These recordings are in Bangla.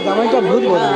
জামাইটা ভূত বলে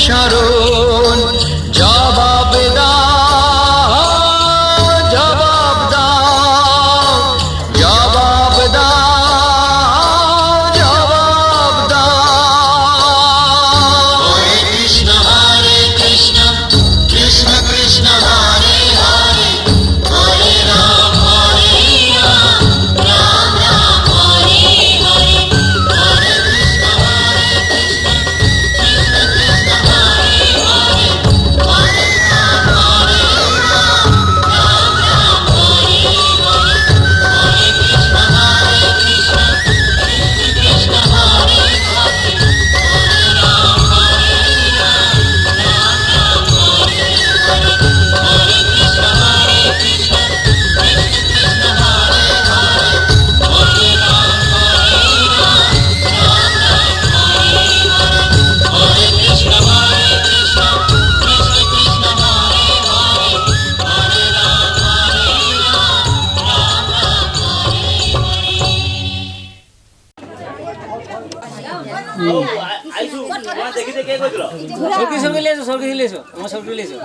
সারণ জবাব দাও জবাব দাও জবাব দাও জবাব দাও হরে কৃষ্ণ কৃষ্ণ কৃষ্ণ হরে হরে হরে রাম রাম রাম হরে হরে হরে কৃষ্ণ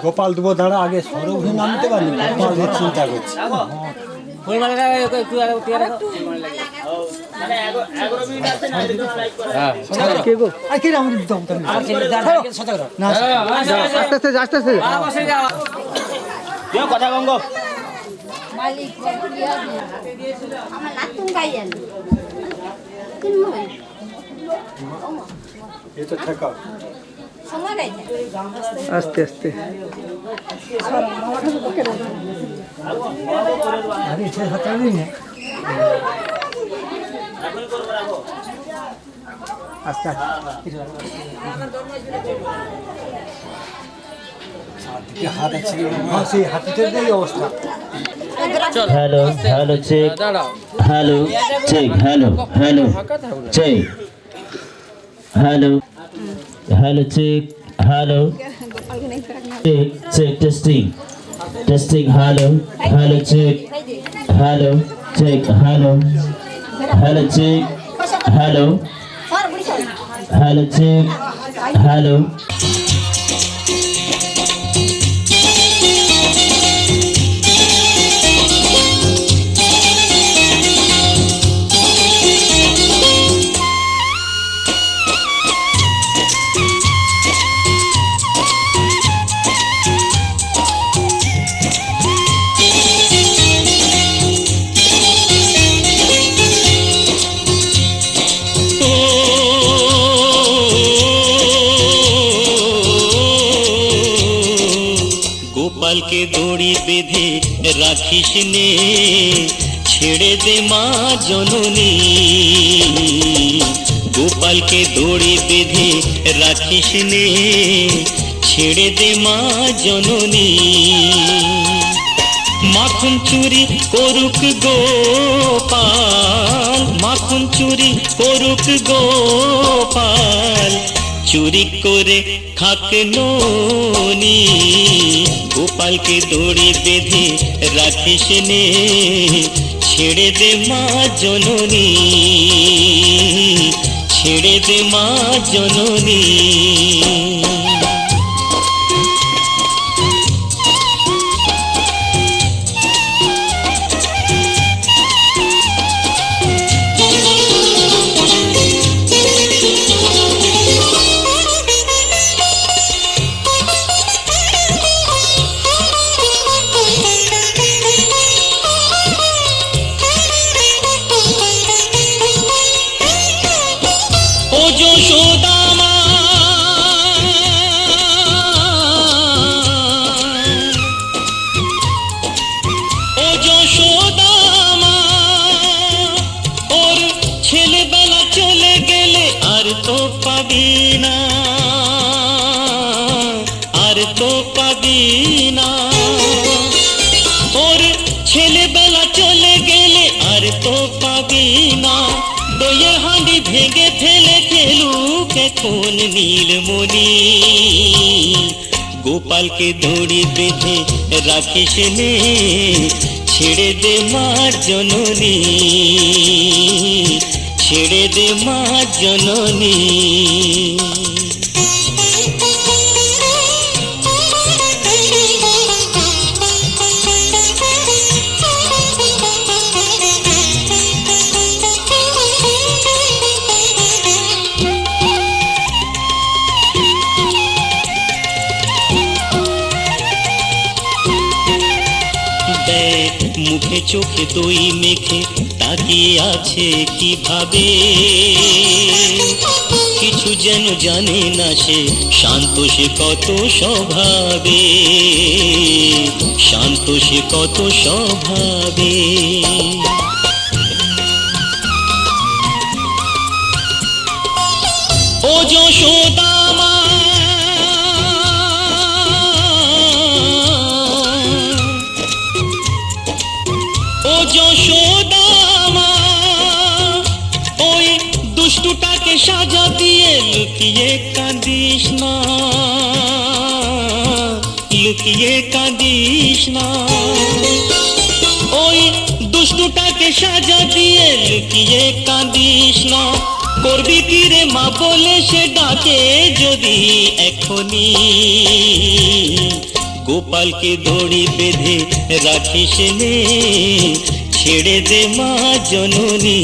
গোপাল দেবো দাঁড়া আগে সরভে নামতে পারি গোপাল চিন্তা করছি কথা গঙ্গ এটা ঠেকা আস্তে আস্তে আস্তে হাত আছে সেই হাতিটার এই অবস্থা hello hello check hello check hello hello check hello hello check hello check check testing testing hello hello check hello check hello hello check hello hello check hello Gopal के दौड़ी बेधे राखिस ने छेड़े दे माँ जननी गोपाल के दौड़ी बेधे राखिस ने छेड़े दे माँ जननी माखन चुरी करुक गोपाल माखन चुरी करुक गोपाल चुरी करे खाक नोनी गोपाल के दौड़ी बेधे राखिस ने छेड़े दे माँ जननी छेड़े दे माँ जननी भेगे फेले खेलू के कौन नीलमणि गोपाल के दौड़ी बेधे राखिस ने छेड़े दे माँ जननी छेड़े दे माँ जननी চোখে চোখে দই মেখে তাকিয়ে আছে কিভাবে, কিছু যেন জানে না সে, শান্ত সে কত স্বভাবে, শান্ত সে কত স্বভাবে। ও যশোদা মা, ও যশোদা মা, ওই দুষ্টুটাকে সাজা দিয়ে লুকিয়ে কাঁদিস না, লুকিয়ে কাঁদিস না। ওই দুষ্টুটাকে সাজা দিয়ে লুকিয়ে কাঁদিস না। করবি কি রে মা বলে সে ডাকে যদি এখনি, গোপালকে দড়ি বেঁধে রাখিস নে, ছেড়ে দে মা জননী।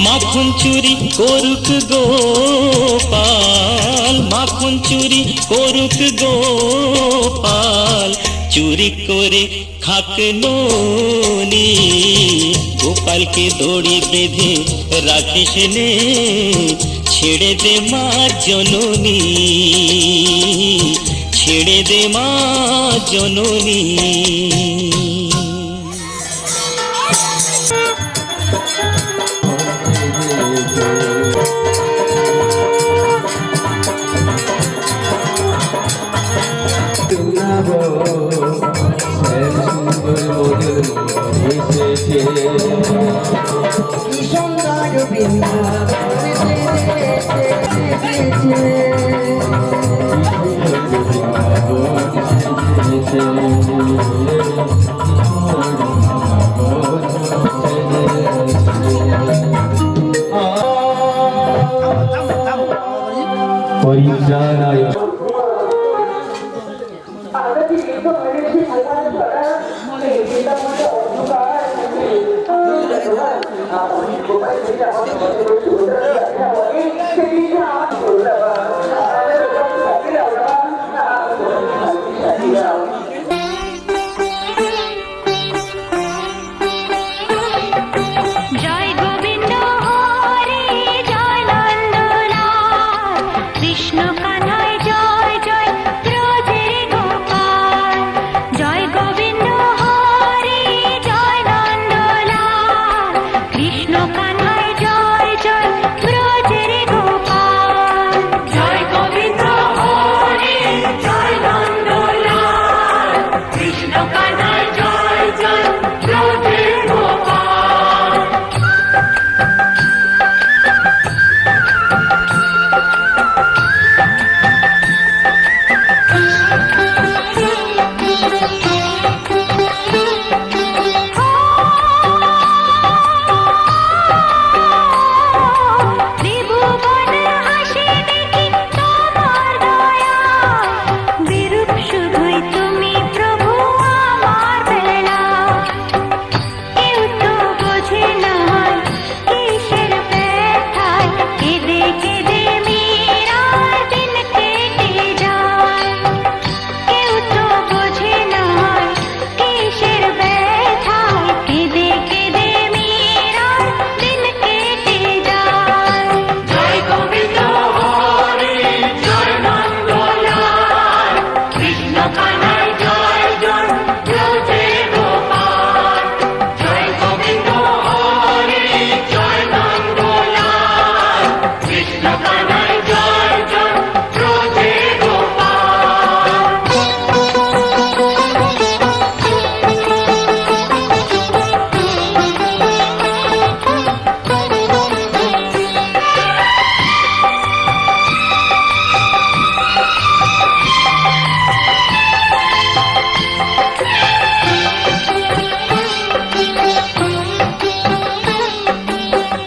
মাখন চুরি করুক গোপাল, মাখন চুরি করুক গোপাল, চুরি করে খাক ননি। গোপালকে দড়ি বেঁধে রাখিস নে, ছেড়ে দে মা জননী, ছেড়ে দে মা জননী। পরিত্রাণায়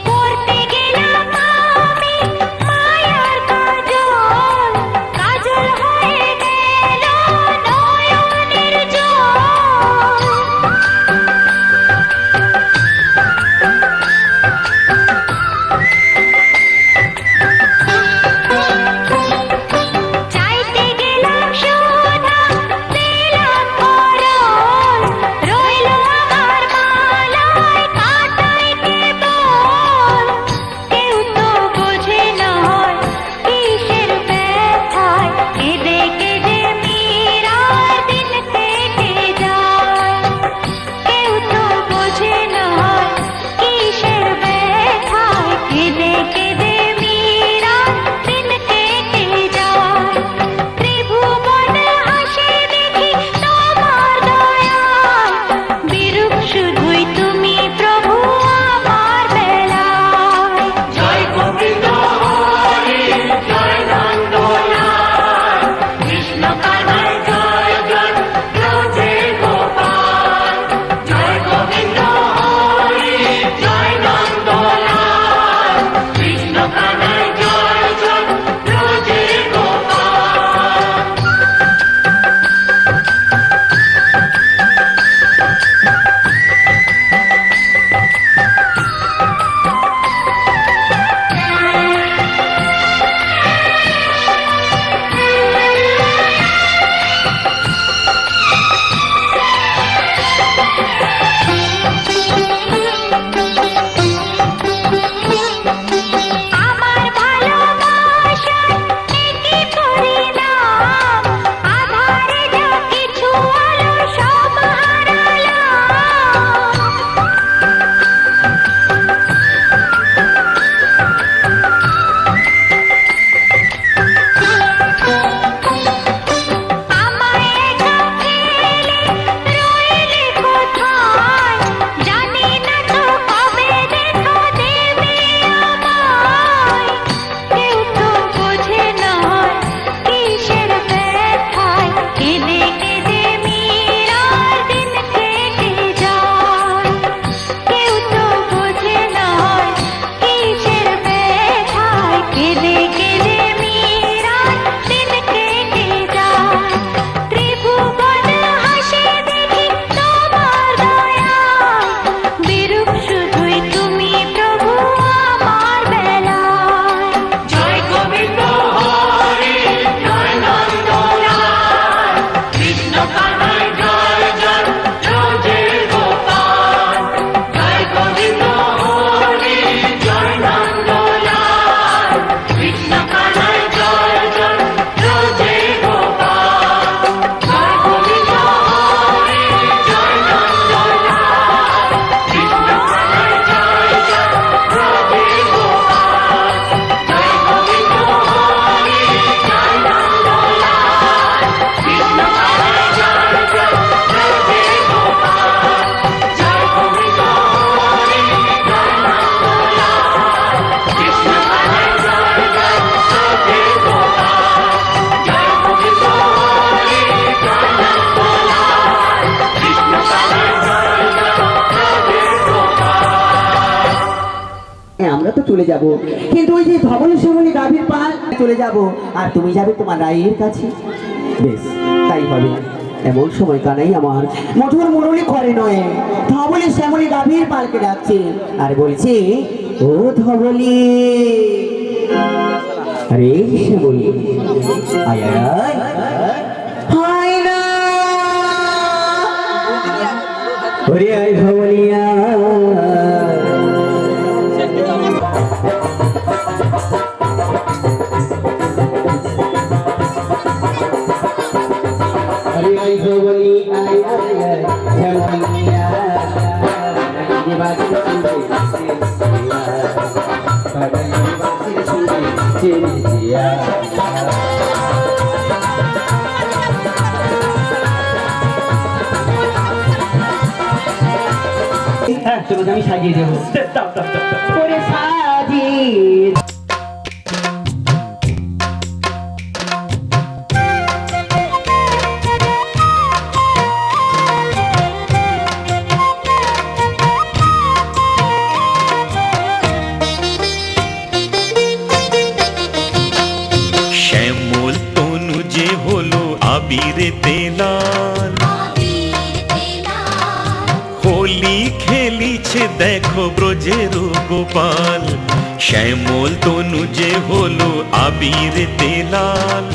করতে গেলাম আমি মায়া চলে যাব, কিন্তু ওই যে ধবল শ্যামলী গাভীর পাল চলে যাব, আর তুমি যাবে তোমার রায়ের কাছে। বেশ তাই হবে। এমন সময় কানাই আমার মধুর মুরলি করে নয়, ধবলি শ্যামলী গাভীর পালকে ডাকছে আর বলছে, ও ধবলি, আরে শ্যামলী, আয় আয় আয়, হায় না, ওরে আয় ধবলিয়া। হ্যাঁ তোমাকে আমি সাজিয়ে দেবো, করে সাজিয়ে। শ্যামল তনু যে হলো আবিরেতে লাল, হোলি খেলিছে দেখো ব্রজের গোপাল। শ্যামল তনু যে হলো আবিরেতে লাল,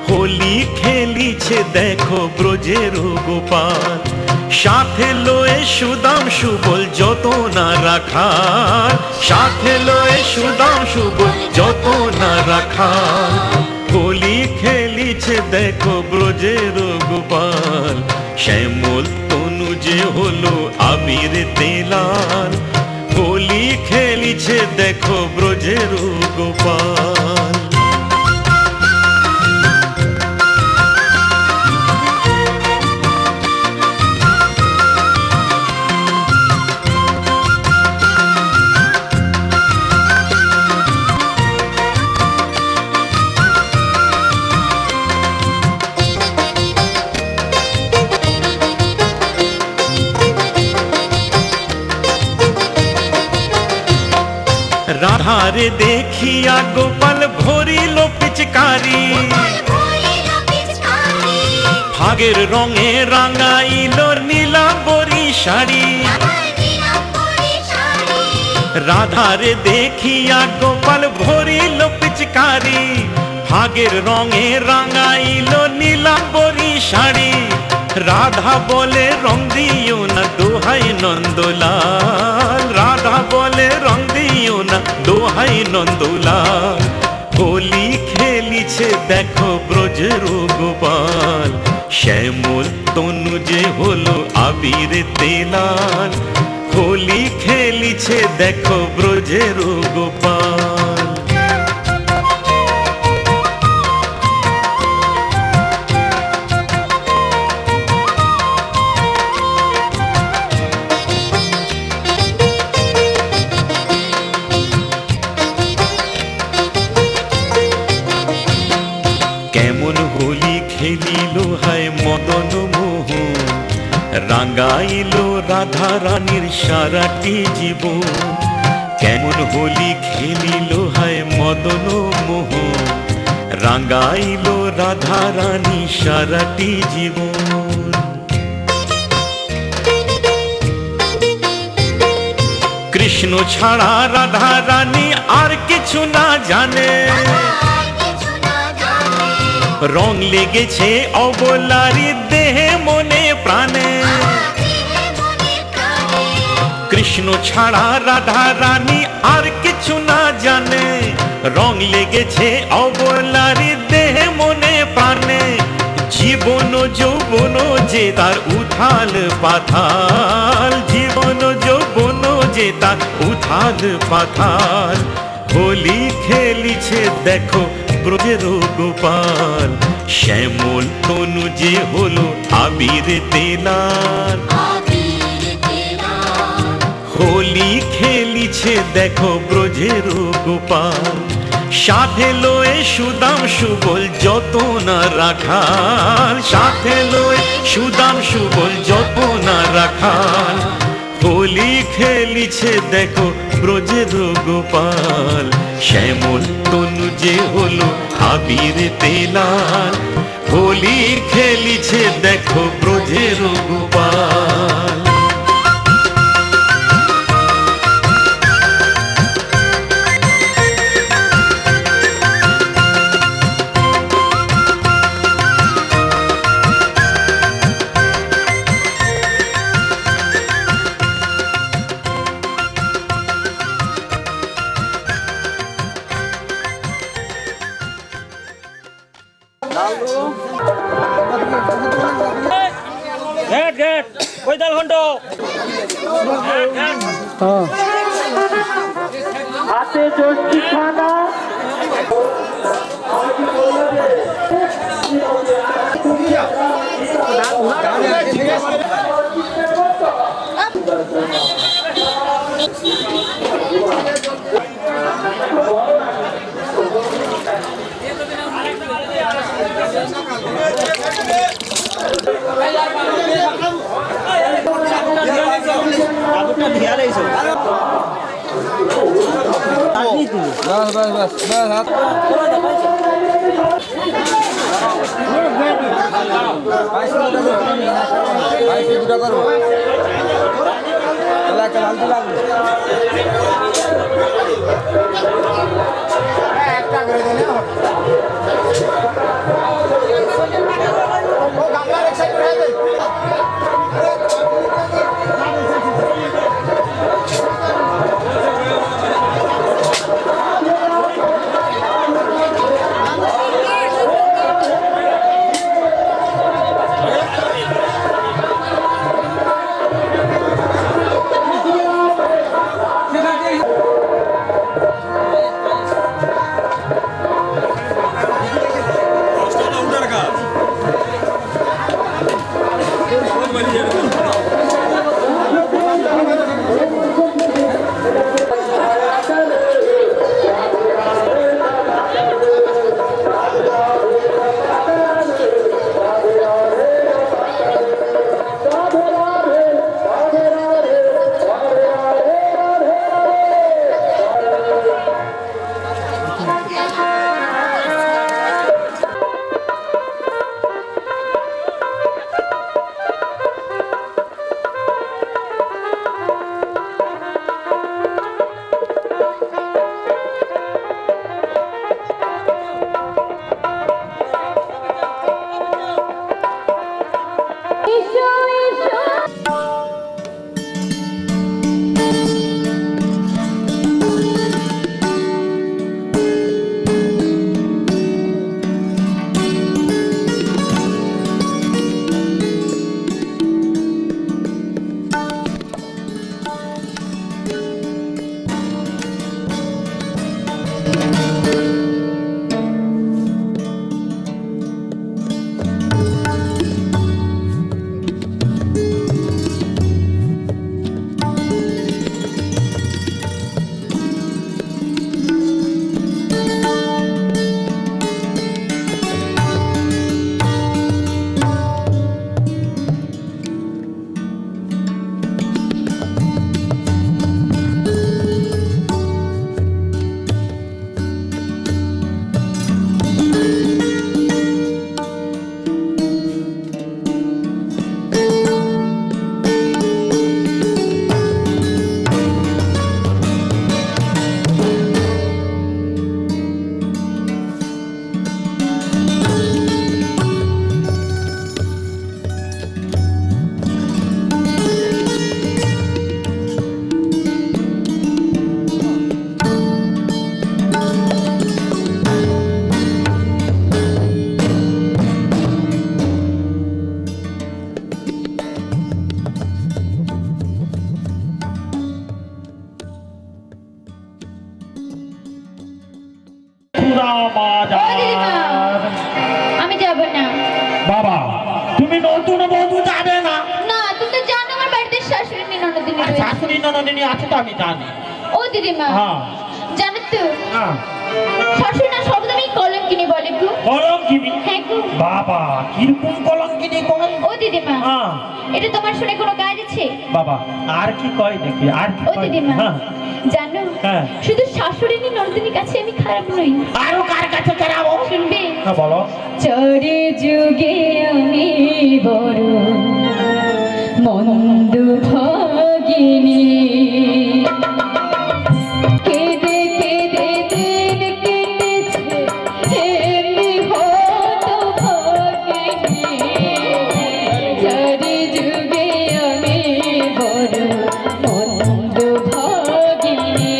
হোলি খেলিছে দেখো ব্রজের গোপাল। সাথে লয়ে সুদাম সুবল যত না রাখাল, সাথে লয়ে সুদাম সুবল যত না রাখাল। হোলি খেলিছে দেখো ব্রজের গোপাল। শ্যামল তনু যে হলো আবিরেতে লাল, হোলি খেলিছে দেখো ব্রজের গোপাল। রাধারে দেখিয়া গোপাল ভরিল পিচকারি, ভাগের রঙে রাঙাইল নীলাম্বরী শাড়ি। রাধারে দেখিয়া গোপাল ভরিল পিচকারি, ভাগের রঙে রাঙাইল নীলাম্বরী শাড়ি। রাধা বলে রং দিও না দোহাই নন্দলাল, রাধা বলে রং দিও না দোহাই নন্দলাল। হোলি খেলিছে দেখো ব্রজের গোপাল। শ্যামল তনু যে হলো আবিরেতে লাল, হোলি খেলিছে দেখো ব্রজের গোপাল। কেমন হোলি খেলিল হায় মদন মোহন, রাঙাইল রাধা রানীর সারাটি জীবন। কেমন হোলি খেলিল হায় মদন মোহন, রাঙাইল রাধা রানী সারাটি জীবন। কৃষ্ণ ছাড়া রাধা রানী আর কিছু না জানে, রং লেগেছে অবলারি দেহে মনে প্রাণে। কৃষ্ণ ছাড়া রাধা রানী আর কিছু না জানে, রং লেগেছে অবলারি দেহে মনে প্রাণে। জীবন যৌবন যে তার উথাল পাথাল, জীবন যৌবন যে তার উথাল পাথাল। হোলি খেলিছে দেখো ব্রজের গোপাল। শ্যামল তনু যে হলো আবিরেতে লাল, হোলি খেলিছে দেখো ব্রজের গোপাল। সাথে লয়ে সুদাম সুবল যত না রাখাল, সাথে লয়ে সুদাম সুবল যত না রাখাল। হোলি খেলিছে দেখো ব্রজের গোপাল, শ্যামল তনু যে হলো আবির তেলাল। হোলি খেলিছে দেখো ব্রজের গোপাল। হাতে ষষ্ঠী খানা আমি যাব না বাবা তুমি নতুন বধূ যাবে না? না তুমি তো জানো আমার বাড়িতে শাশুড়ি ননদিনী রয়েছে। শাশুড়ি ননদিনী আছে তো আমি জানি। ও দিদিমা হ্যাঁ জানো তো হ্যাঁ শাশুড়ি না শব্দ আমি কলঙ্কিনী বলে গো। কলঙ্কিনী? হ্যাঁ গো। বাবা কিরকম কলঙ্কিনী কয় ও দিদিমা, হ্যাঁ এটা তোমার শুনে কোনো কাজ আছে? বাবা আর কি কয় দেখি আর কি ও কয় দিদিমা, হ্যাঁ জানো হ্যাঁ। শুধু শাশুড়িনী নন্দিনীর কাছে আমি খারাপ নই। আরো কার কাছে কেরাবো শুনবে? না বলো চরে যুগে আমি বড় মন্দ ভাগিনী, কেঁদে কেঁদে দিন কেটেছে এমনি হতভাগিনী। চরে যুগে আমি বড় মন্দ ভাগিনী।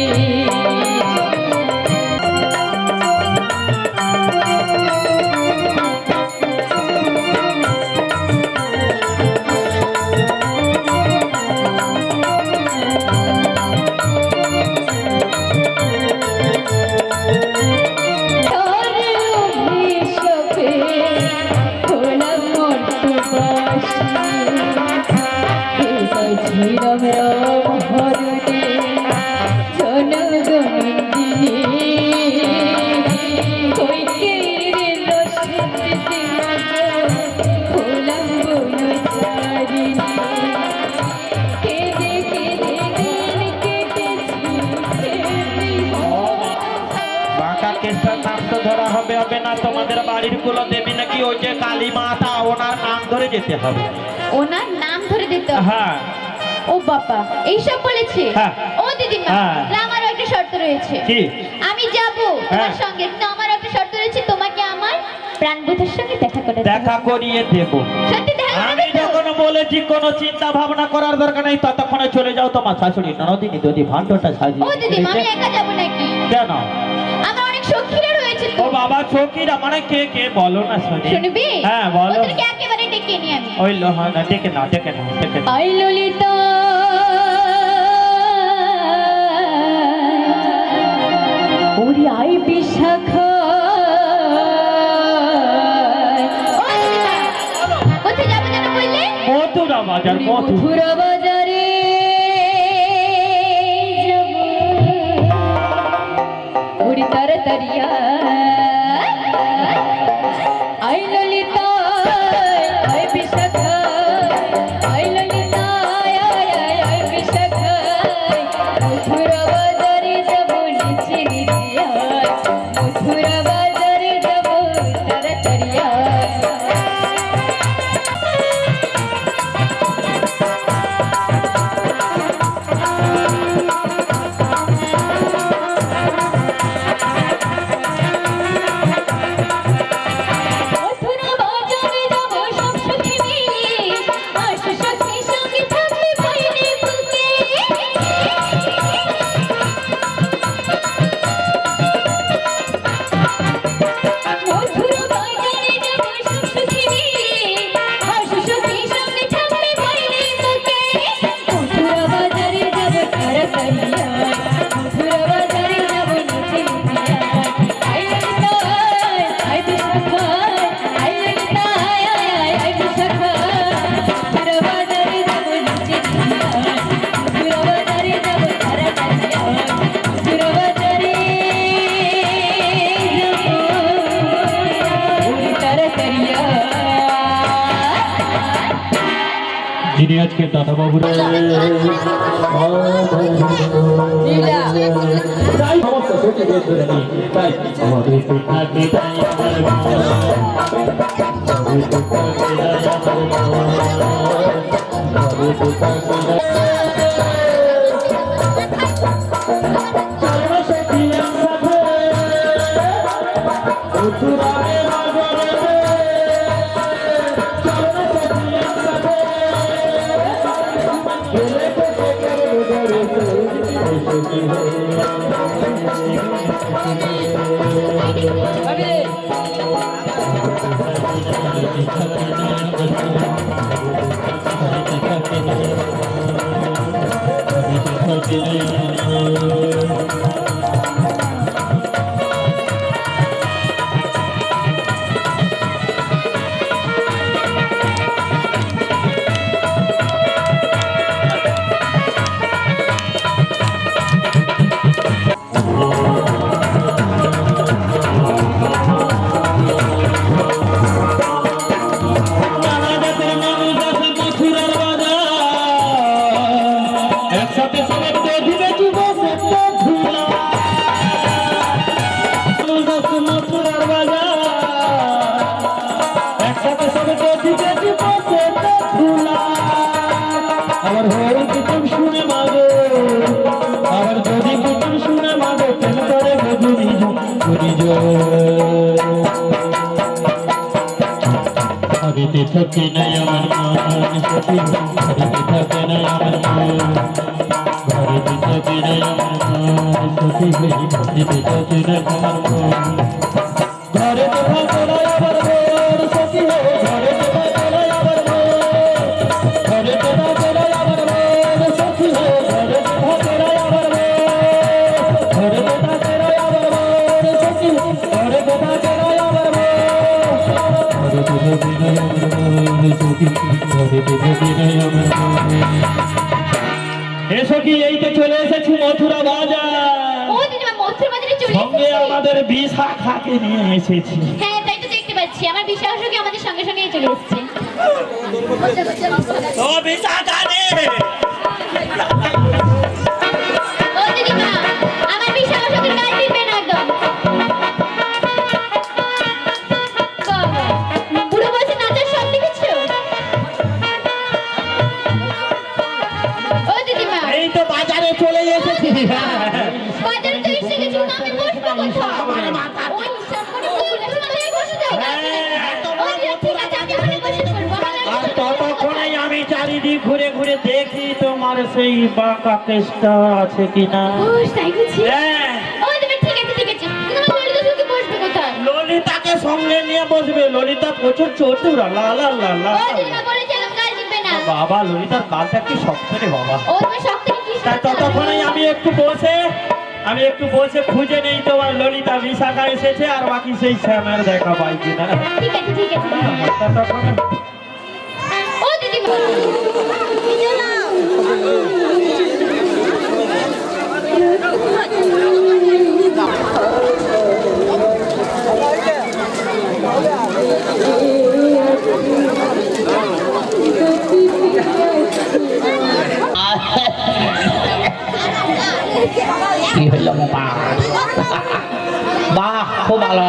বাঁকা কেসটার নাম তো ধরা হবে হবে না তোমাদের বাড়ির কুলো দেবী নাকি ওই যে কালী মাতা ওনার নাম ধরে যেতে হবে ওনার নাম ধরে দিতে হবে? হ্যাঁ ও বাবা এইসব বলেছে? হ্যাঁ। ও দিদিমা, হ্যাঁ। না, আমারও একটা শর্ত রয়েছে। কি আমি যাব তোমার হ্যাঁ। সঙ্গে, কিন্তু আমার একটা শর্ত রয়েছে, তোমাকে আমার প্রাণবন্ধুর সঙ্গে দেখা করতে হবে। দেখা করিয়ে দেবো সত্যি দেখা আমি করবে তো? যখন বলেছি কোনো চিন্তা ভাবনা করার দরকার নেই ততক্ষণে চলে যাও তোমার শাশুড়ি ননদিনী যদি ভাণ্ডটা ও সাজিয়ে দিদিমা, আমি দিয়েছে। একা যাব নাকি? কেন আমার অনেক সখীরা রয়েছে তো। ও বাবা চৌকিরা মানে কে কে বলো না শুনি শুনবি? হ্যাঁ বলো ওদেরকে একেবারে ডেকে নিয়ে আমি। ওই লোহা না ডেকে না ডেকে না ডেকে না আই ললিতা ওরে আই বিশাখা। ও দিদিমা, কোথায় যাবো যেন বললে? মথুরা বাজার মথুরা মথুরা বাজারে যাব। ওরে তাড়াতাড়িয়া আই ললিতা আই বিশাখা, আই ললিতা আই বিশাখা। মথুরা বাজারে যাব নিচে নিচে আয়, মথুরা বাজারে যাব তাড়াতাড়িয়া। মথুরা বাজারে যাব সব সখী মিলে, আস সখী সঙ্গে থাকবে ভাইরে বুকে। মথুরা বাজারে যাব সব সখী মিলে, আস সখী সঙ্গে থাকবে ভাইরে বুকে। মথুরা বাজারে যাব তাড়াতাড়িয়া, মথুরা বাজারে যাব নিচে নিচে আয়। আই ললিতা আই বিশাখা, আই ললিতা আই বিশাখা। মথুরা বাজারে যাব নিচে নিচে আয়, মথুরা বাজারে যাব তাড়াতাড়িয়া, মথুরা বাজারে যাব তাড়াতাড়িয়া। যিনি আজকে দাদা বাবুরা তাই সমস্ত সত্যি বের করে নিই তাই আমাদের থাকে তাই ঘরেতে থাকে না আমার মন সখী ঘরেতে থাকে না আমার মন ঘরেতে থাকে না আমার মন সখী ঘরেতে থাকে না আমার মন ঘরেতে থাকে না আমার মন সখী ঘরেতে থাকে না আমার মন ঘরেতে থাকে না আমার মন সখী ঘরেতে থাকে না আমার মন ঘরেতে থাকে না আমার মন সখী ঘরেতে থাকে না আমার মন এসো কি এই তো চলে এসেছি মথুরা বাজার ও দিদিমা মথুরা বাজারে চলে সঙ্গে এসেছে। আমাদের বিশাখাকে নিয়ে এসেছি হ্যাঁ তাই তো দেখতে পাচ্ছি আমার বিশ্বাস কি আমাদের সঙ্গে সঙ্গে চলে এসেছে ও বিশাখা রে ও দিদিমা আমার বিশ্বাস কি গাল দিবেন একদম বাবা পুরো বলছে নাচের সব লিখেছো ও দিদিমা এই তো বাজারে চলে এসেছি বাজারে তো এসে গেছি আমি বসবো কোথায় ওই সামনে বসে যাও ঠিক আছে আমি ওখানে বসে পড়বো আর ততক্ষণেই আমি চারিদিক ঘুরে ঘুরে দেখি তোমার সেই বাঁকা কেসটা আছে কিনা ও তাই বুঝি হ্যাঁ ও তুমি ঠিক আছে তুমি ললিতা সুখী বসবে কোথায় ললিতাকে সঙ্গে নিয়ে বসবে ললিতা প্রচুর চতুরা লা লা লা লা ও দিদিমা বলেছিলাম গাল দিবে না বাবা ললিতার কালটা কি শক্ত রে বাবা ও তুমি শক্ত কি তাই ততক্ষণে আমি একটু বসে খুঁজে নেই তোমার ললিতা বিশাখা এসেছে আর বাকি সেই শ্যামের দেখা পাই কিনা ঠিক আছে ততক্ষণে ও দিদিমা কি হইল বাবা বাহ খুব ভালো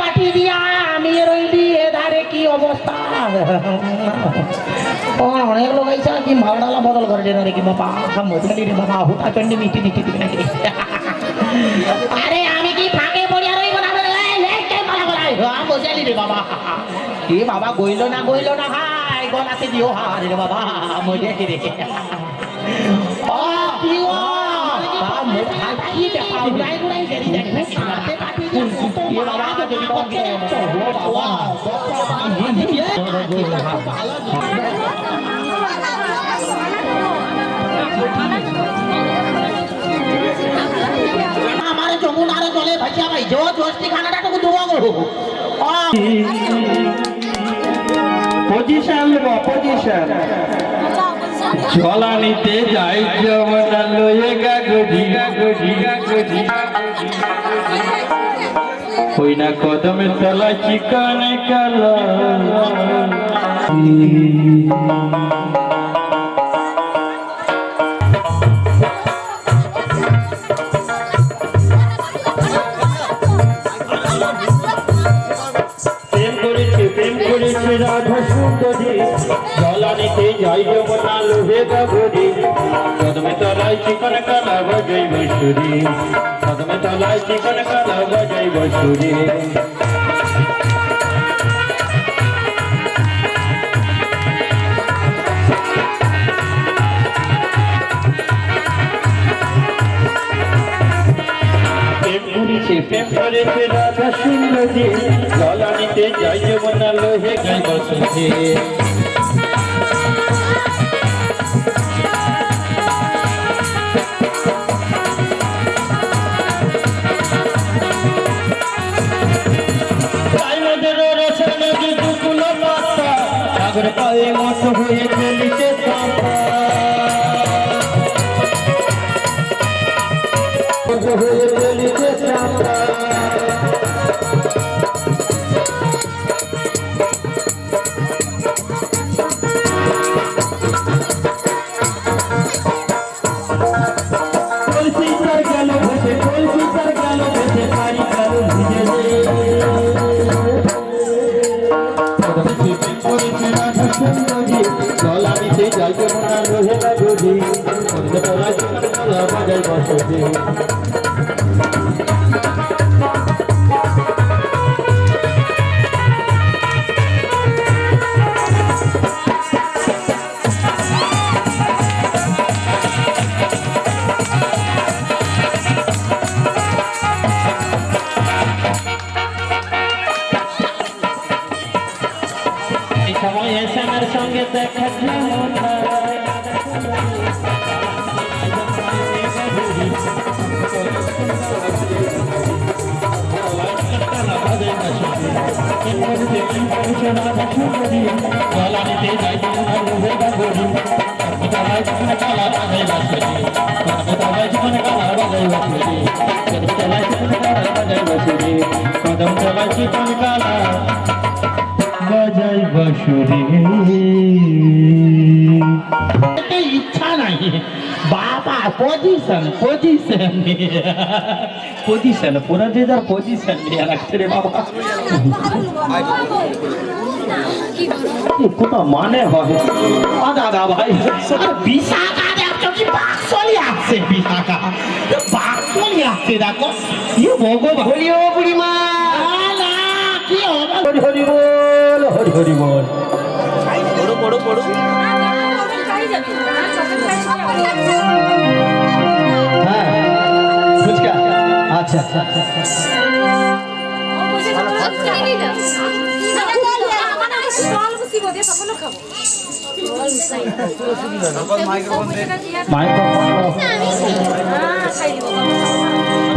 পাঠিয়ে দিয়া আমি রইলি এধারে কি অবস্থা অনেক লোক আইসা কি ভাড়ালা বদল করে রে কি বাবা মজলি রে বাবা হুটা চন্ডি মিটি মিটি দিবে নাকি আরে আমি কি ফাঁকে পড়িয়া রইব না বসালি রে বাবা এ বাবা গইল না হাই গলাতে দিও হারে রে বাবা মজে রে ও দিও আমার যমুনার জলে ভাসিয়া ভাই জোস্তি খানাটাটুকু দেবো গো পজিশন জলা নিতে যাই যমুনা লয়ে গাগরি ওই না কদমের তলা চিকন কালা প্রেম করেছে রাধা সুন্দরী জলা নিতে যাই যমুনা লোহে গাগরি কদমে তলায় চিকন কালা বাজাই বসুরি কদমে তলায় চিকন কালা বাজাই বসুরি প্রেম করেছে রাধা সুন্দরী জলা নিতে যাই যমুনা লোহে গাই বসুরি সাগর পায়ে মত হয়ে চলিতে হয়ে চলিতে গেল ভেসে গেল ভেসে পারি কারো ভিজে করেছে রাধা সুন্দরী জলা নিতে যাই যমুনা লোহে গাগরি তলায় তোমার কালা বাজাই বাঁশি এই সময় এসে আমার সঙ্গে দেখা কদম চলা জীবন কালা বাজাই বাঁশুরি ইচ্ছা নাই বাবা পজিশন পজিশন পজিশন পুরা যে যার পজিশন নিয়ে রাখছে রে বাবা কোথা মানে হয় দাদা ভাই বিশাখা দেখছো কি বাক্সলি আসছে বিশাখা বাক্সলি আসছে দেখো কি ভগবান বলিও বুড়িমা কি হরি হরি বল হরি হরি বল হ্যাঁ ফুচকা আচ্ছা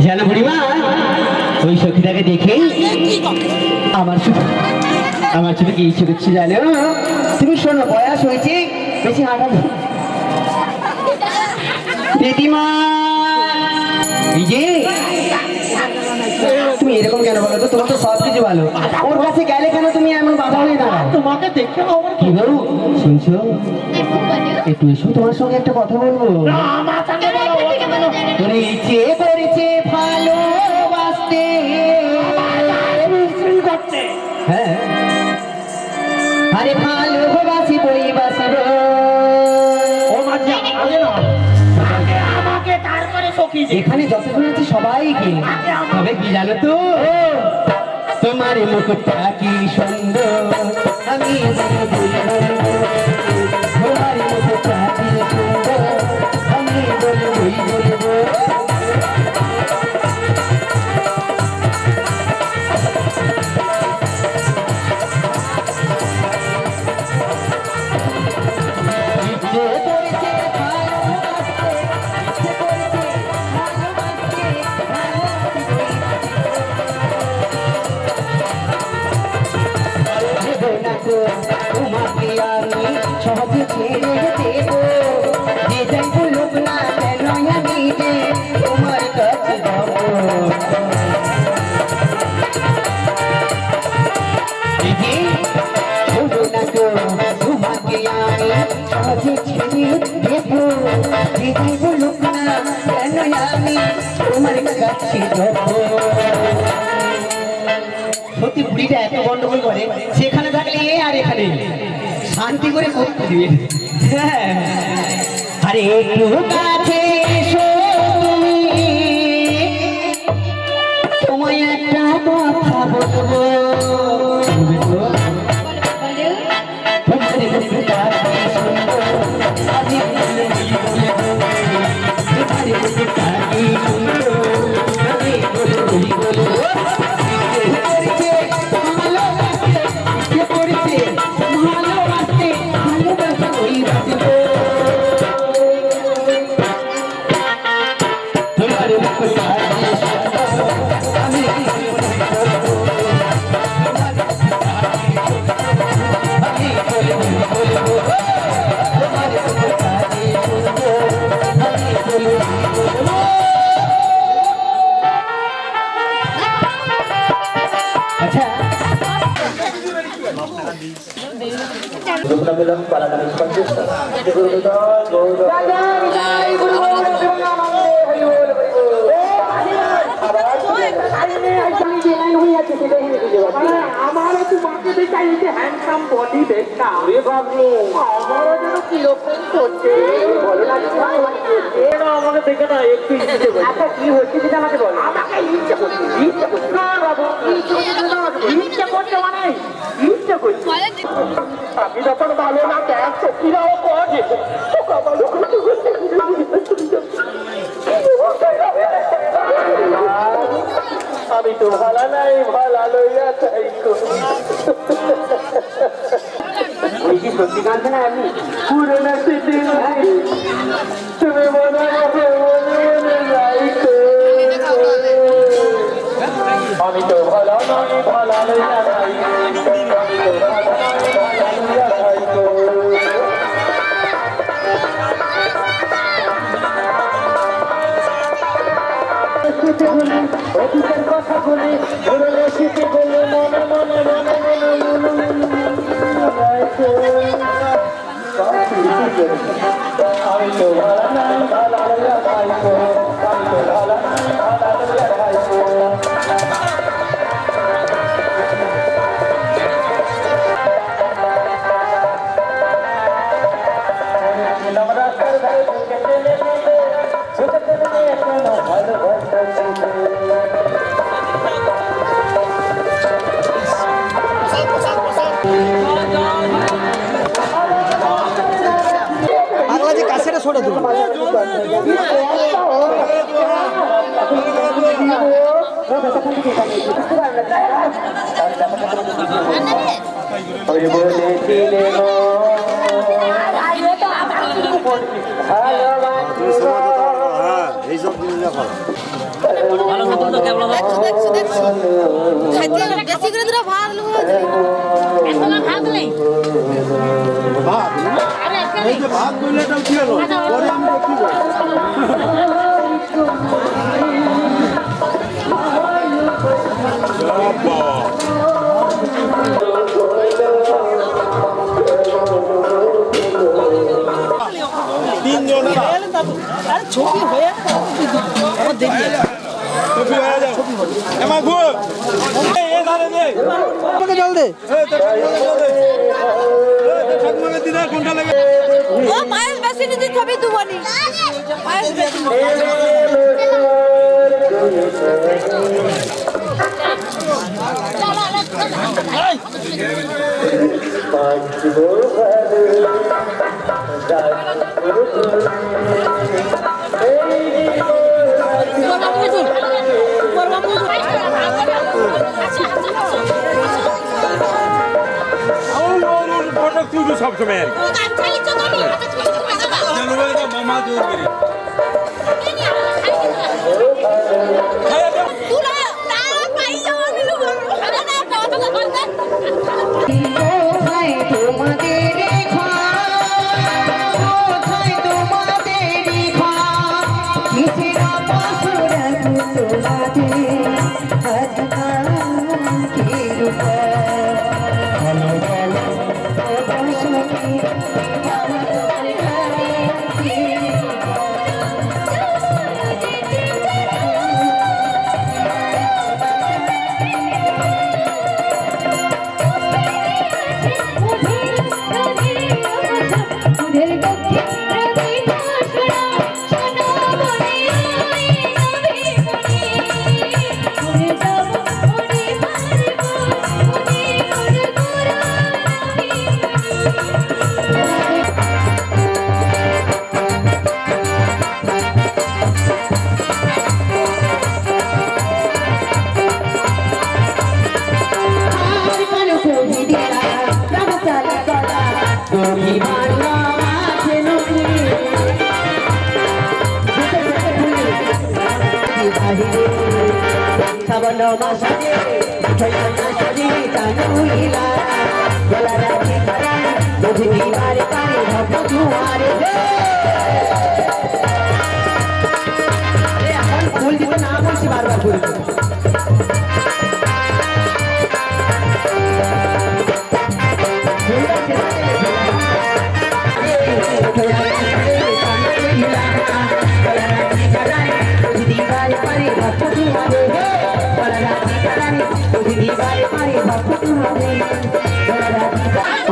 জানো বুড়িমা ওই সখীটাকে দেখে আমার চোখে কি ইচ্ছে করছে জানো তুমি শোনো বয়স হয়েছে বেশি হাঁটা দিদিমা এই যে তুমি এরকম কেন বলো তো তোমার তো সব কিছু ভালো ওর কাছে গেলে কেন তুমি এমন বাধা হয়ে দাঁড়াও তোমাকে দেখে আমার কি বলো শুনছো একটু এসো তোমার সঙ্গে একটা কথা বলবো ওরে ইচ্ছে করেছে ভালোবাসতে হ্যাঁ আরে ভালোবাসি বই বাসব এখানে যতক্ষণ আছে সবাইকে তবে কি জানো তো তোমার মুখটা কি সুন্দর আমি তোমার মুখটা কি সুন্দর আমি বলবই বলবো তোমাকে আমি সহজে ছেড়ে দেব যে যাই বলুক না কেন আমি যে তোমার কাছে যাব তোমাকে আমি সহজে ছেড়ে দেব যে যাই বলুক না কেন আমি তোমার কাছে যাব সত্যি বুড়িটা এত গন্ডগোল করে সেখানে থাকলে আর এখানে শান্তি করে করতে দিবে হ্যাঁ আরে একটু কাছে এসো তোমায় একটা কথা বলবো আমারও তোমাকে চাইছে হ্যান্ডসাম বডি দেখটা আমারও যেন কিরকম করছে বলো না আমাকে দেখে না একটু ইচ্ছে করছে। আচ্ছা কি হচ্ছে সেটা আমাকে বলো। আমাকে ইচ্ছে করছে, ইচ্ছে করছে। না বাবু, ইচ্ছে করছে না আমাকে বলো। ইচ্ছে করছে মানে ইচ্ছে করছে। আমি যখন ভালো না দেখ চোখিরাও করে আমি তো ভালো নাই, ভালো লইয়া চাই ওই কি সত্যি কাঁদছে না আপনি? পুরোনো স্মৃতি তুমি মনে মনে মনে মনে যাইতো। আমি তো ভালো নই, ভালো লইয়া যাই। আমি তো ভালো নই, ভালো লইয়া যাইতো। অতীতের কথা বলে পুরোনো স্মৃতি বলে মনে মনে মনে মনে মনে আমি তো ভালো নাই, ভালো লইয়া যাইতো। আমি তো ভালো নাই, ভালো লইয়া যাইতো। রাস্তার ধারে ঢুকে চলে গেলে ঢুকে চলে গিয়ে কেন ভালোবাসা পাগলা যে কাছেটা ছোট তুমি এইসব জিনিস দেখো বেশি করে দুটো ভাত ভাত নেই ভাত এই যে ভাত বললে এটাও কি হলো পরে আমি কি ছবি হয়ে দেখি জল দে ও পায়েস বেশি নিতে ছবি দুবনি পায়েস বেশি সব সময় মামা জোর করে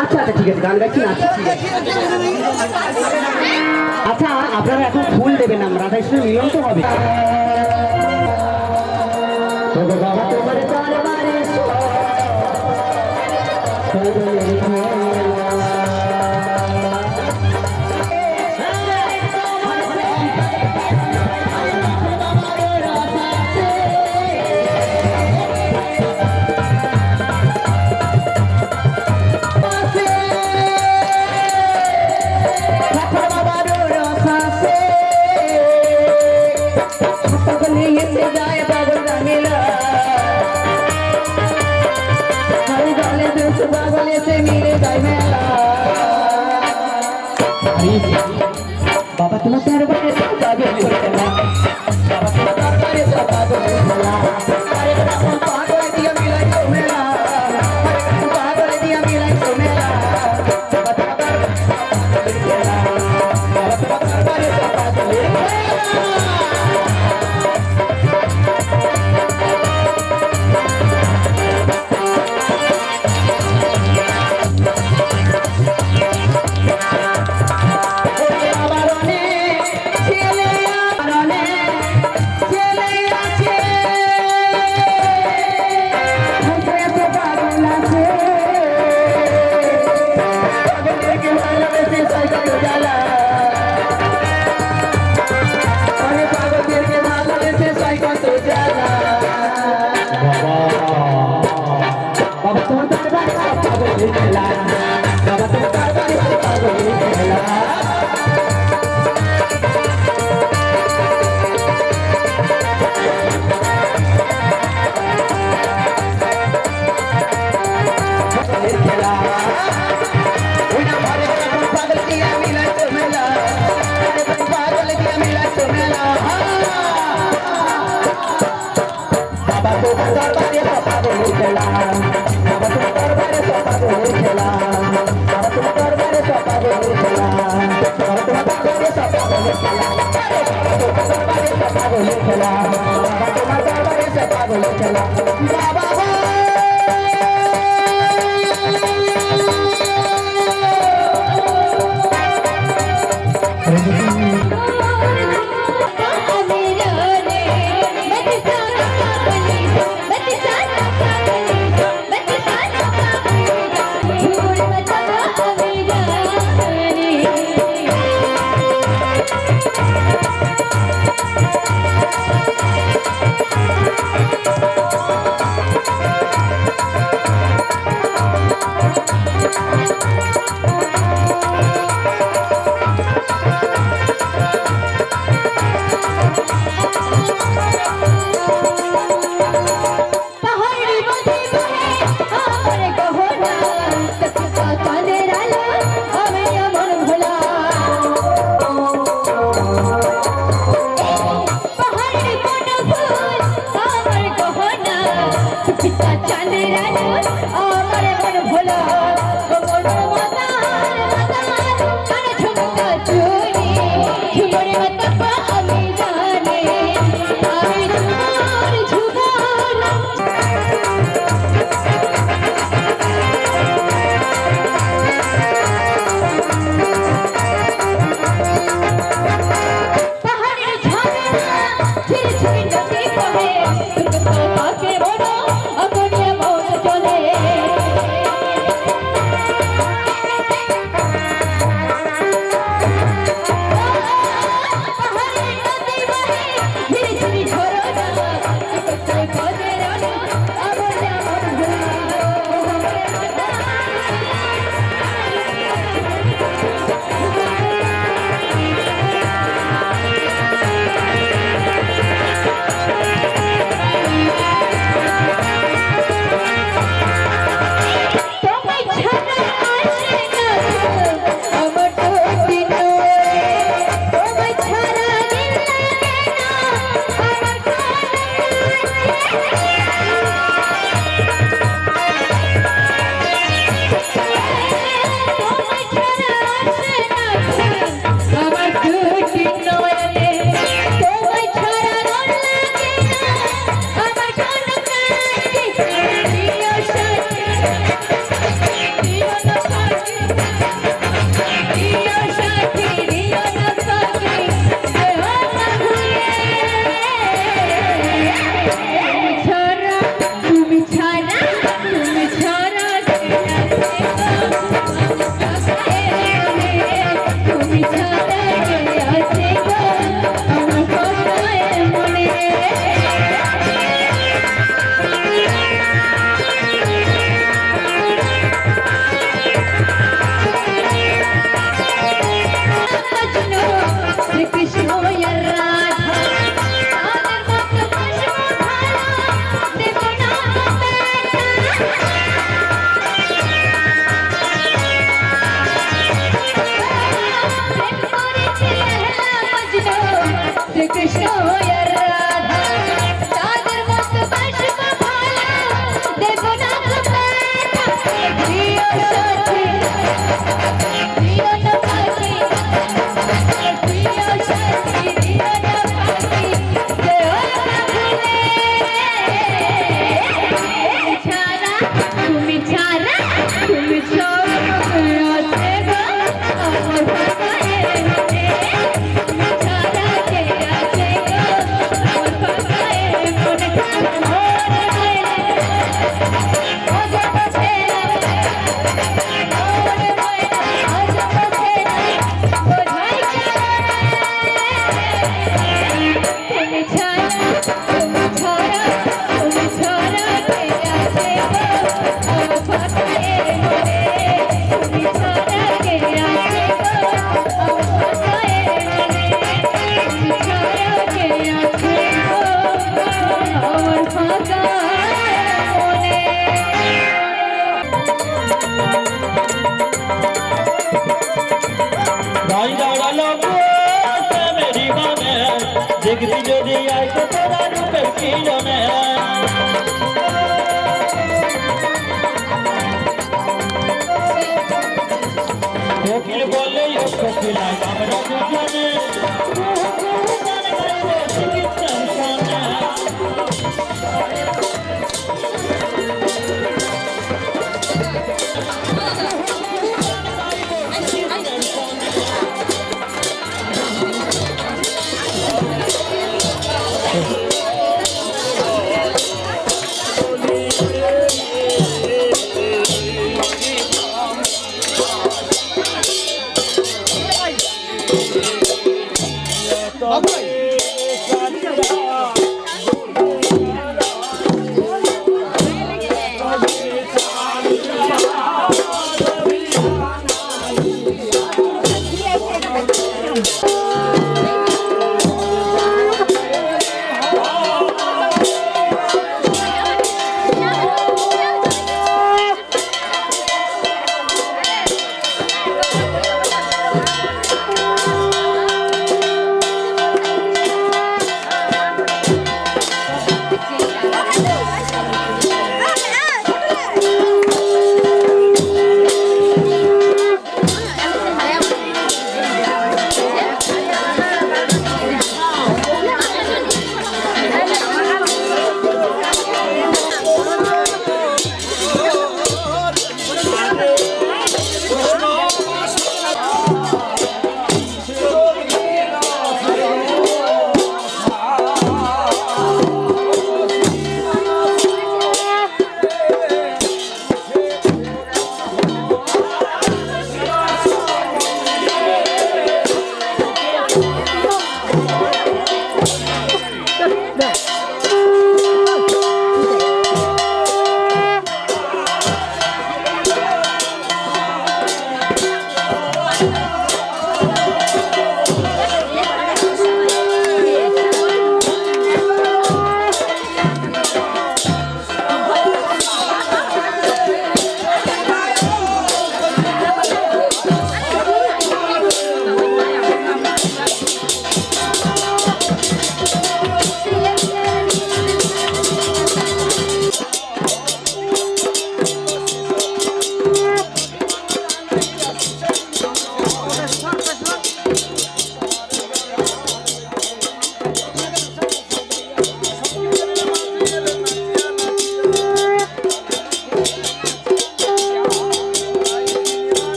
আচ্ছা আচ্ছা ঠিক আছে গান গাচ্ছি না ঠিক আছে আচ্ছা আপনারা এখন ফুল দেবেন না, রাধাকৃষ্ণের মিলন তো হবে। তবে বাবা তোমার দরবারে বাবা তোমার দরবারে পাগল খেলা, বাবা তোমার দরবারে পাগল খেলা, আরে তখন পাগল দিয়া মিলাই তো মেলা, পাগল দিয়া মিলাই তো মেলা, বাবা তোমার দরবারে পাগল খেলা, বাবা তোমার দরবারে পাগল খেলা। বাবা তোমার দরবারে পাগল খেলা, বাবা তোমার দরবারে পাগল খেলা। খেলা ওই না ভালো পাগল দিয়া মিলাই তো মেলা, পাগল দিয়া মিলাই তো মেলা। বাবা তোমার দরবারে পাগল খেলা, বাবা তোমার দরবারে পাগল খেলা, বাবা তোমার দরবারে পাগল খেলা, বাবা তোমার দরবারে পাগল খেলা, বাবা তোমার দরবারে পাগল খেলা, বাবা তোমার দরবারে পাগল খেলা। বাবা ভাই দাঁড়ালো মেরি গানে দেখবি যদি আয় তো তোরা রূপের কি জনে কোকিল বলে কোকিল আমরা দুজনে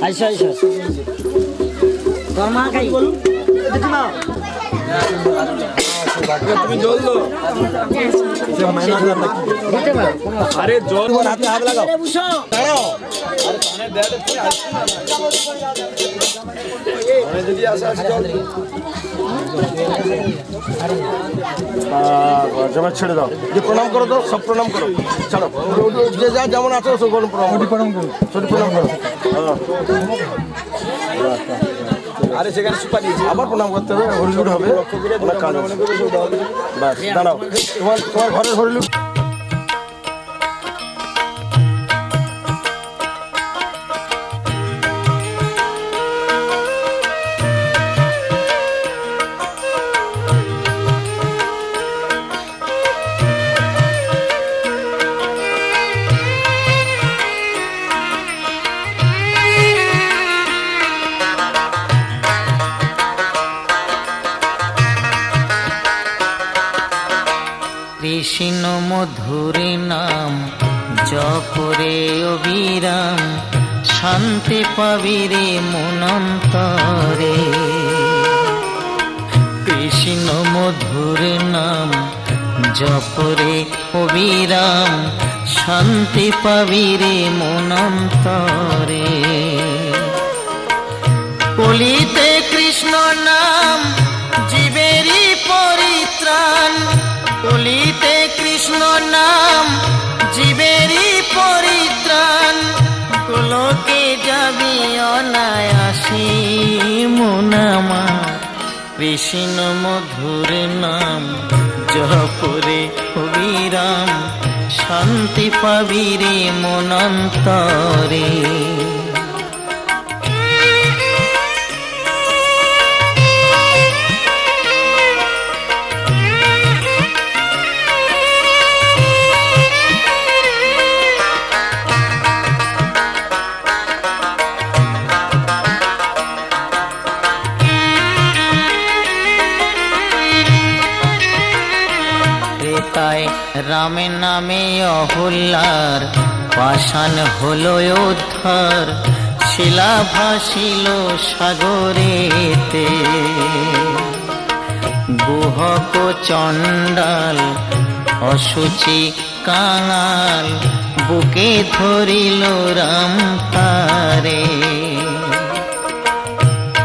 আইসা তোর মা খাই বলুন তুমি জল দো আরে জল হাতে হাত লাগাও দাঁড়াও আরে কানে দেয়া দে তুই আসছিস না যদি আসে জল জমা ছেড়ে দাও যে প্রণাম করো তো সব প্রণাম করো ছাড়ো যে যা যেমন আছো সব প্রণাম করো ছোট প্রণাম করো আরে সেখানে সুপারি আবার প্রণাম করতে হবে হরিলুট হবে বাস দাঁড়াও তোমার ঘরের হরিলুট কৃষ্ণ মধুর নাম জপরে অবিরাম শান্তি পাবি রে মনন্তরে কৃষ্ণ মধুর নাম জপরে অবিরাম শান্তি পাবি রে মনন্তরে কলিতে কৃষ্ণ নাম জীবেরই পরিত্রাণ কলিতে কৃষ্ণ নাম জীবেরই পরিত্রাণ গোলকে যাবি অনায়াসী মন আমার কৃষ্ণ মধুর নাম জপরে অবিরাম শান্তি পাবি রে মন অন্তরে। তাই রামের নামে অহল্যার পাষাণ হলো উদ্ধার শিলা ভাসিল সাগরেতে গুহক চণ্ডাল অসুচি কাঙাল বুকে ধরিল রাম তারে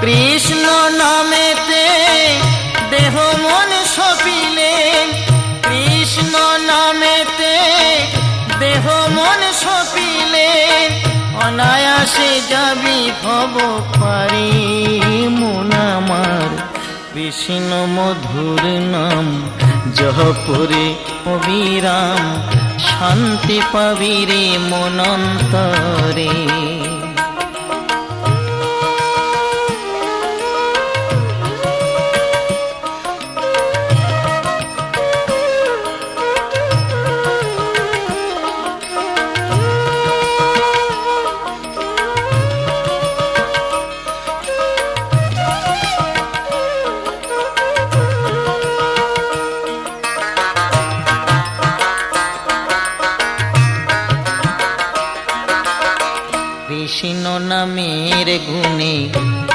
কৃষ্ণ নামেতে দেহ মন সপিলেন কৃষ্ণ নামেতে দেহ মন সপিলেন অনায়াসে যাবি ভব পারি মন আমার কৃষ্ণ মধুর নাম জপরে অবিরাম শান্তি পাবি রে মন অন্তরে। কৃষ্ণ নামের গুণে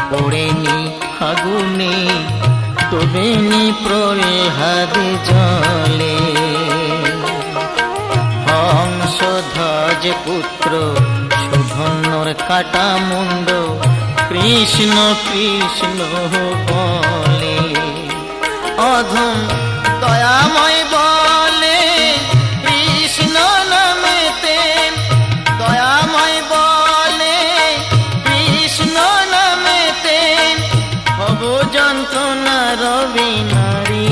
পড়েনি আগুনে তবেনি প্রহ্লাদ জলে হংসধ্বজ পুত্র সুধন্বর কাটা মুন্ড কৃষ্ণ কৃষ্ণ বলে অধম দয়াময় বলে কৃষ্ণ নামেতে দয়াময় বলে কৃষ্ণ নামেতে ভব যন্ত্রণা রবি নারী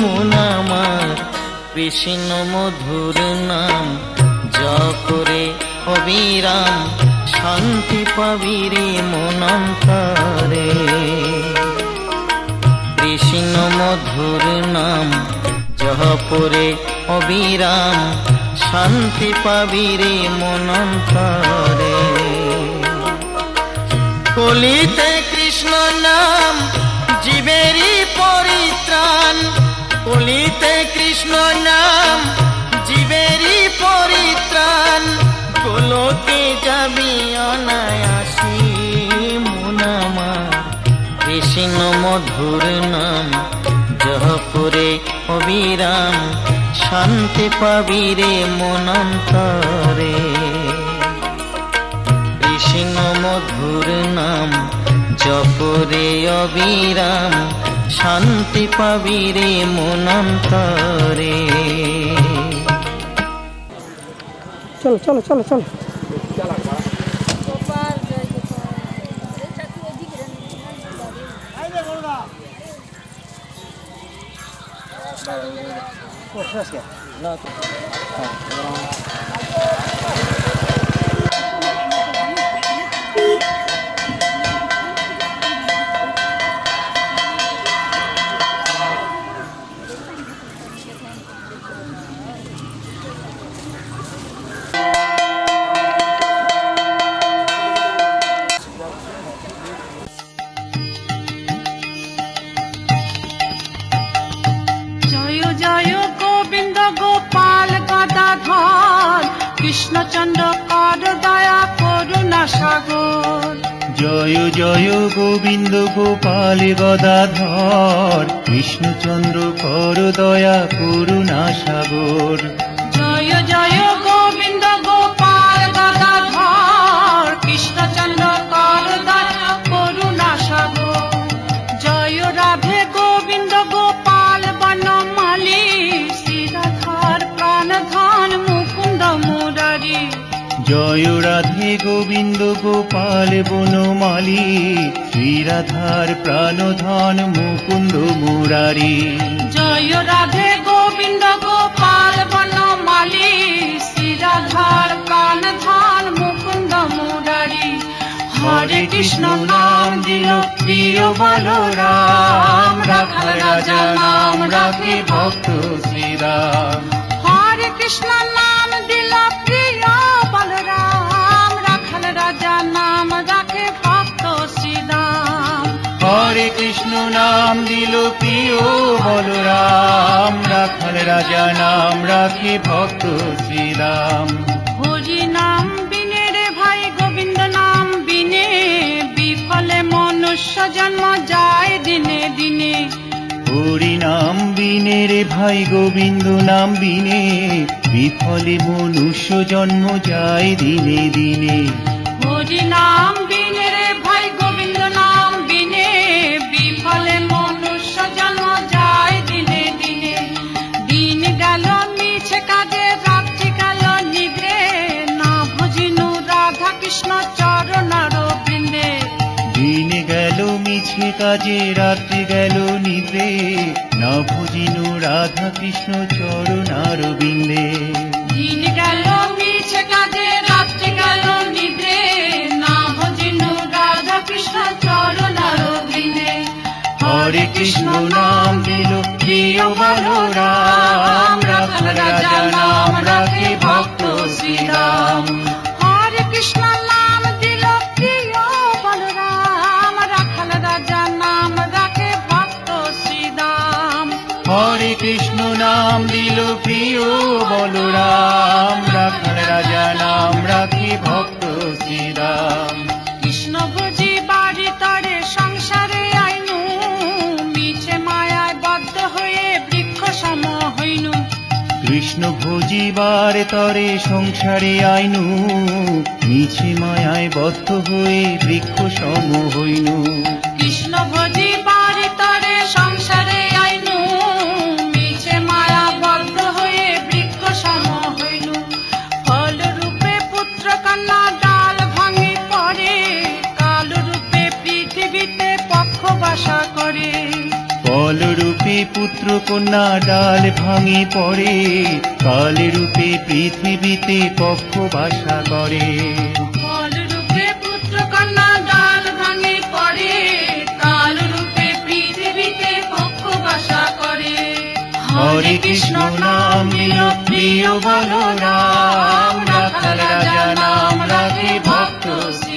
মন আমার কৃষ্ণ মধুর নাম জপরে অবিরাম শান্তি পাবি রে মন অন্তরে। কৃষ্ণ মধুর নাম জপরে অবিরাম শান্তি পাবি রে মন অন্তরে। কলিতে কৃষ্ণ নাম জীবেরই পরিত্রাণ কলিতে কৃষ্ণ নাম জীবেরই পরিত্রাণ গোলকে যাবি অনায়াসী মন আমার কৃষ্ণ মধুর নাম জপরে অবিরাম শান্তি পাবি রে মন অন্তরে। কৃষ্ণ মধুর নাম জপরে অবিরাম শান্তি পাবি রে মন অন্তরে। চলো চলো চলো চলো কৃষ্ণচন্দ্র কর দয়া করুণা সাগর জয় জয় গোবিন্দ গোপাল গদাধর কৃষ্ণচন্দ্র কর দয়া করুণা সাগর জয় জয় গোবিন্দ গোপাল গদাধর কৃষ্ণচন্দ্র কর দয়া করুণা সাগর জয় রাধে গোবিন্দ গোপাল বনমালী শ্রীরাধার প্রাণধন মুকুন্দ মুরারি জয় রাধে গোবিন্দ গোবিন্দ গোপাল বনমালী, শ্রীরাধার প্রাণধন মুকুন্দ মুরারি। জয় রাধে গোবিন্দ গোপাল বনমালী, শ্রীরাধার প্রাণধন মুকুন্দ মুরারি। হরে কৃষ্ণ নাম দিল প্রিয় বলরাম, রাখাল রাজা নাম রাখে ভক্ত শ্রীরাম। হরে কৃষ্ণ নাম দিল প্রিয় বলরাম, রাখাল রাজা নাম রাখে ভক্ত শ্রীরাম। হরে কৃষ্ণ নাম দিল প্রিয় বলরাম, রাখাল রাজা নাম রাখে ভক্ত শ্রীরাম। হরি নাম বিনে রে ভাই গোবিন্দ নাম বিনে, বিফলে মনুষ্য জন্ম যায় দিনে দিনে। হরি নাম বিনে রে ভাই গোবিন্দ নাম বিনে, বিফলে মনুষ্য জন্ম যায় দিনে দিনে। হরি নাম বিনে রে ভাই গোবিন্দ নাম বিনে, বিফলে মনুষ্য জন্ম যায় দিনে দিনে। দিন গেল মিছে কাজে, রাত্রি গেল নিদ্রে, না ভজিনু রাধা কৃষ্ণ চরণার বৃন্দে। দিন গেল মিছে কাজে, রাত্রি গেল নিদ্রে, না ভজিনু রাধা কৃষ্ণ চরণার বিন্দে। দিন গেল মিছে কাজে, রাত্রি গেল নিদ্রে, না ভজিনু রাধা কৃষ্ণ চরণার বৃন্দে। হরে কৃষ্ণ নাম দিল প্রিয় বলরাম, রাখাল রাজা নাম রাখে ভক্ত শ্রীরাম। হরে কৃষ্ণ নাম দিল প্রিয় বলরাম, রাখাল রাজা নাম রাখে ভক্ত শ্রীরাম। হরে কৃষ্ণ নাম দিল প্রিয় বলরাম, রাখাল রাজা নাম রাখে ভক্ত শ্রীরাম। কৃষ্ণ ভজি বাড়ি তরে সংসারে আইনু, মিছে মায়ায় বদ্ধ হয়ে বৃক্ষ সম হইনু। কৃষ্ণ ভজিবার তরে সংসারে আইনু, মিছে মায়ায় বদ্ধ হয়ে বৃক্ষ সম হইনু। কৃষ্ণ ভজি বাড়ি তরে সংসারে আইনু, মিছে মায়া বদ্ধ হয়ে বৃক্ষ সম হইনু। ফল রূপে পুত্র কন্যা ডাল ভাঙে পড়ে, কাল রূপে পৃথিবীতে পক্ষ বাসা করে। ফলরূপে পুত্র কন্যা ডাল ভাঙে পড়ে, কাল রূপে পৃথিবীতে পক্ষ বাসা করে। ফল রূপে পুত্র কন্যা ডাল ভাঙে পড়ে, কাল রূপে পৃথিবীতে পক্ষ বাসা করে। হরে কৃষ্ণ নাম দিল প্রিয় বলরাম, রাখাল রাজা নাম রাখে ভক্ত শ্রী